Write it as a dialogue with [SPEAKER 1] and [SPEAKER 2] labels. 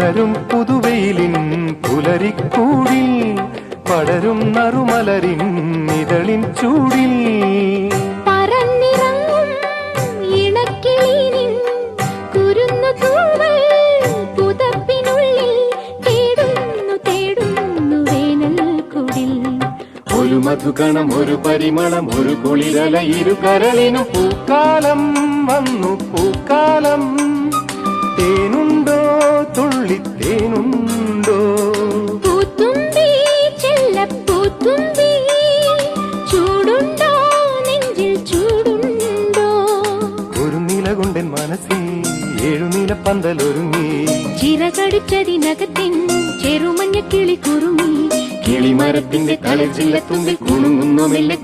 [SPEAKER 1] പുലരും പുതുവെയിലിൻ പുലരിക്കൂടിൽ പടരും നറുമലരിൻ ഇതളിൻ ചൂടിൽ
[SPEAKER 2] പറന്നിറങ്ങും ഇണക്കിളിനിൻ കുരുന്നു തൂവൽ പുതപ്പിനുള്ളിൽ തേടുന്നു തേടുന്നു വേനൽക്കുടിൽ.
[SPEAKER 1] ഒരു മധുകണം ഒരു പരിമളം ഒരു കുളിരല ഇരു കരളിനു പൂക്കാലം വന്നു പൂക്കാലം. തേനുണ്ടോ തുള്ളിത്തേനുണ്ടോ
[SPEAKER 2] പൂത്തുമ്പി ചെല്ലപ്പൂത്തുമ്പി ചൂടുണ്ടോ നെഞ്ചിൽ ചൂടുണ്ടോ.
[SPEAKER 1] ഒരു നിലകൊണ്ടൻ മനസ്സിൽ ഏഴുനില പന്തലൊരുങ്ങി
[SPEAKER 2] ചിറകടിച്ചതിനകത്തിൻ ചെറുമഞ്ഞ കിളി കുറുമി
[SPEAKER 1] കിളിമരത്തിന്റെ തളിർച്ചില്ല തുമ്പി കുണുങ്ങുന്നു മെല്ലെ